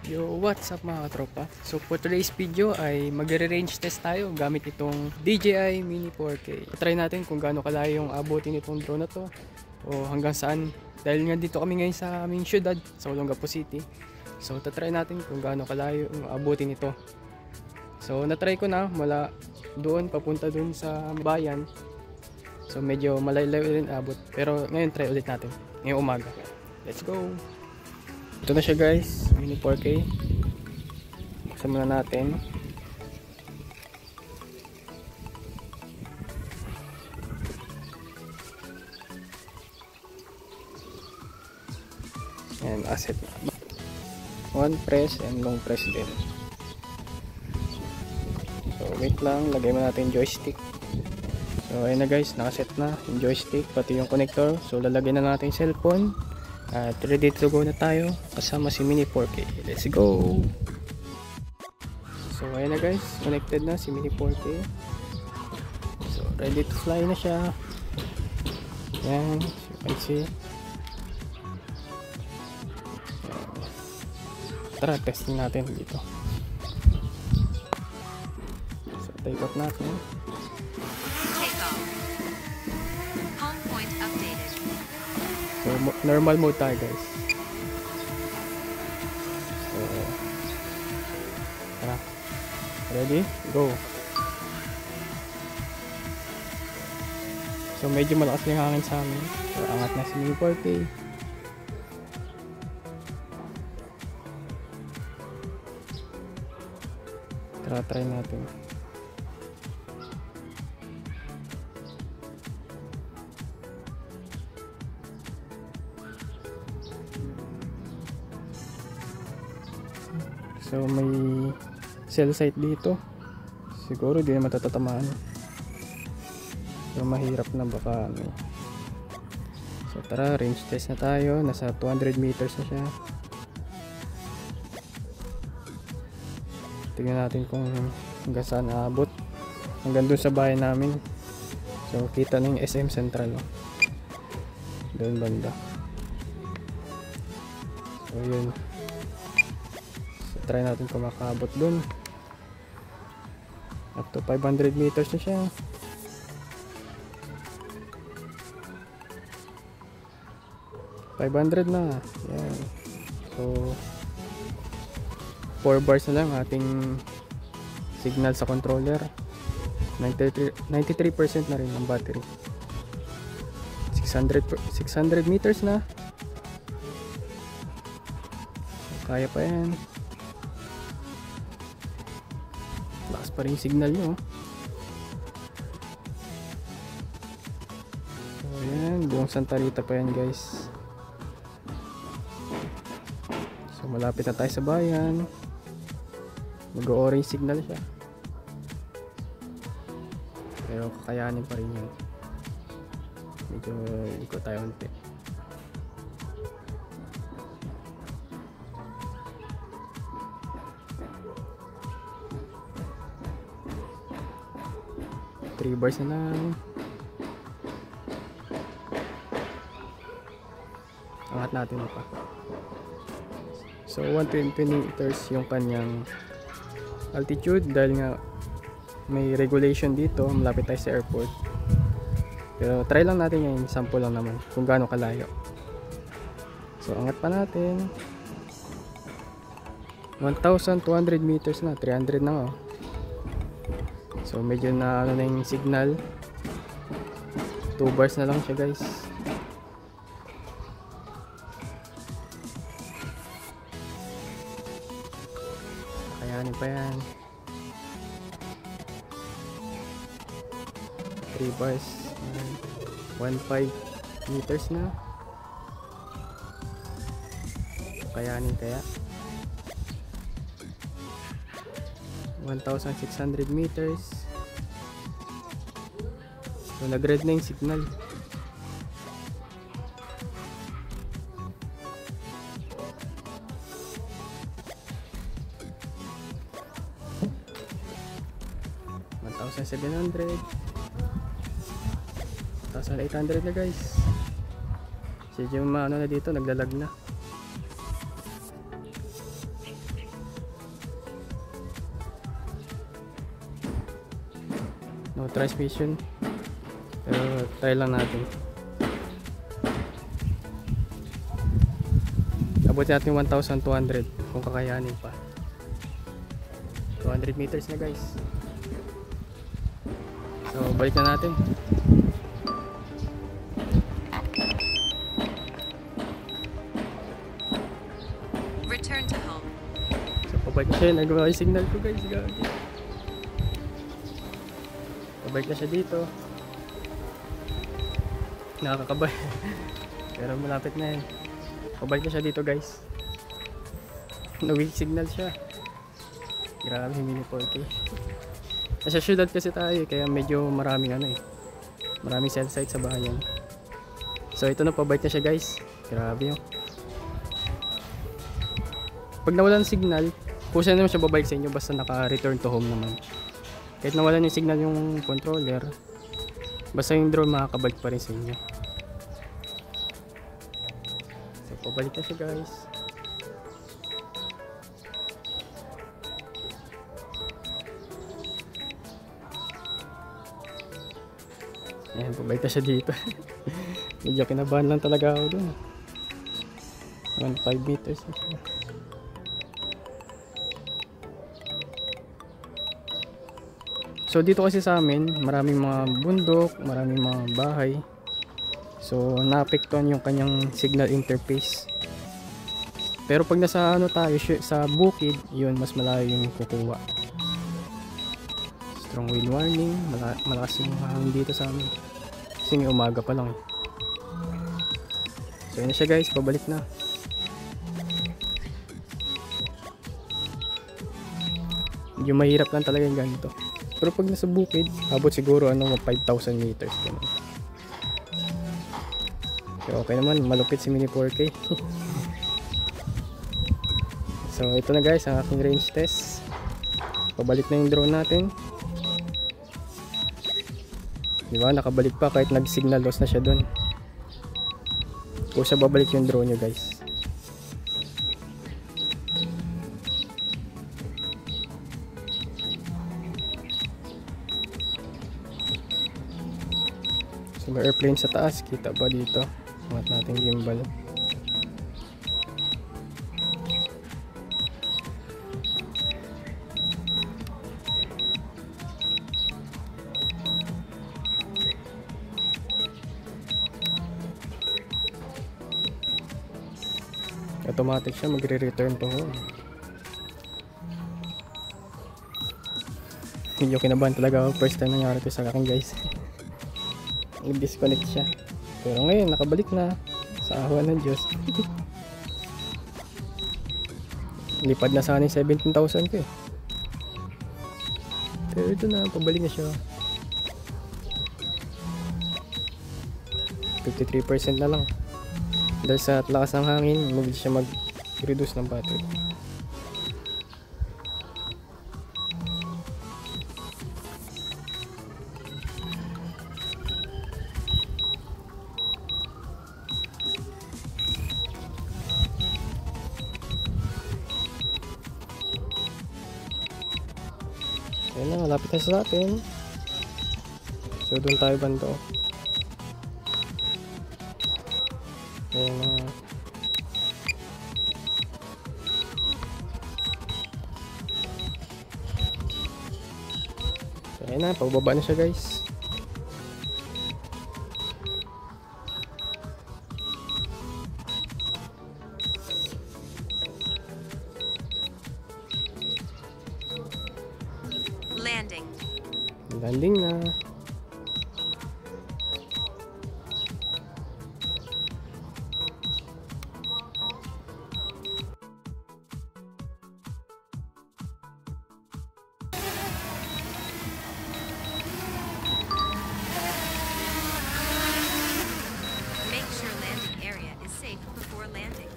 Yo, what's up mga katropa? So for today's video ay magre-range test tayo gamit itong DJI Mini 4K. Try natin kung gaano kalayo yung abutin itong drone na to o hanggang saan. Dahil nga dito kami ngayon sa aming syudad, sa Olongapo City. So tatry natin kung gaano kalayo yung abutin ito. So natry ko na mula doon papunta doon sa bayan. So medyo malayo rin abot. Pero ngayon try ulit natin, ngayong umaga. Let's go! Ito na siya guys, Mini 4K. Buksan muna natin. And asset. One press and long press din. So wait lang, lagay mo natin joystick. So ayun na guys, nakaset na yung joystick pati yung connector. So lalagyan na natin yung cellphone. At ready to go na tayo kasama si Mini 4K. Let's go! So ayun na guys, connected na si Mini 4K. So ready to fly na siya. Yan, as you can see. Tara, testing natin dito. So take off natin. So, normal mode tayo guys. So, tara. Ready? Go! So, medyo malakas yung hangin sa amin. So, angat na si Mini 4K. Tara, try natin. So may cell site dito. Siguro di na matatatamaan. So mahirap na baka ano. So tara, range test na tayo. Nasa 200 meters na siya. Tingnan natin kung hanggang saan aabot. Hanggang dun sa bahay namin. So kita na yung SM Central. Doon banda. So yun. Try natin kung makaabot dun. Up to 500 meters na siya. $500 na. Yan. So 4 bars na lang ating signal sa controller. 93% na rin ang battery. 600 meters na. Kaya pa yan. Lakas pa rin yung signal nyo. So ayan, buong Santa Rita pa yan guys. So malapit na tayo sa bayan. Mag-orange signal siya. Pero kakayanin pa rin yun. Medyo ikot tayo unti. Three bars na lang. Angat natin pa. So 120 meters yung kanyang altitude dahil nga may regulation dito, malapit tayo sa airport. Pero try lang natin ngayon, sample lang naman kung gaano kalayo. So angat pa natin. 1,200 meters na, 300 na oh. So medyo na ano na yung signal. 2 bars na lang siya guys. Kayanin pa yan. 3 bars. 1.5 meters na. Kayanin kaya. 1,600 meters. So nag-red na yung signal. $1,700, 1,800 na guys. Medyo maano na dito, naglalag na. transmission. Pero try lang natin. Abutin natin 1,200 kung kakayanin pa. 200 meters na guys. So balik na natin. Return to home. So pabalik na siya. Nagawa yung signal ko guys. Pabalik na siya dito. Nakakabay. Pero malapit na yan. Pabalik na siya dito guys. Na-weak signal siya. Grabe, mini 4K. Nasa syudad kasi tayo kaya medyo maraming maraming cell site sa bahayan. So ito na, pabalik na siya guys. Grabe yun. Pag nawalan ng signal, kusa naman siya babalik sa inyo basta naka-return to home naman. Kahit nawalan yung signal yung controller, basta yung drone makakabalik pa rin sa inyo. So pabalik na siya guys. Ayan, pabalik na siya dito. Medyo kinabahan lang talaga ako dun. 5 meters na siya. So dito kasi sa amin, maraming mga bundok, maraming mga bahay. So naapektuhan yung kanyang signal interface. Pero pag nasa tayo sa bukid, yun mas malayo yung kukuha. Strong wind warning, malakas yung hangin dito sa amin. Kasi may umaga pa lang. So yun na siya guys, pabalik na. Medyo mahirap lang talaga yung ganito. Pero pag nasa bukid, abot siguro 5,000 meters. Ganun. Pero okay naman, malupit si mini 4K. So ito na guys ang aking range test. Pabalik na yung drone natin. Diba, nakabalik pa kahit nag-signal loss na siya dun. Kung siya babalik yung drone nyo guys. So may airplane sa taas, kita ba dito? Angat natin gimbal. Automatic siya, magre-return to home. Medyo kinabahan talaga ako, first time nangyari ito sa akin guys. Nag-disconnect siya. Pero ngayon nakabalik na sa awa ng Diyos. Lipad na sana yung 17,000 ko eh. Pero ito na, pabalik na siya. 53% na lang. Dahil sa lakas ng hangin, mabilis siya mag-reduce ng battery. Ayan na, malapit na sa atin. So doon tayo bando. Ayan na. So ayan na, pababa na siya guys. Landing na. Make sure landing area is safe before landing.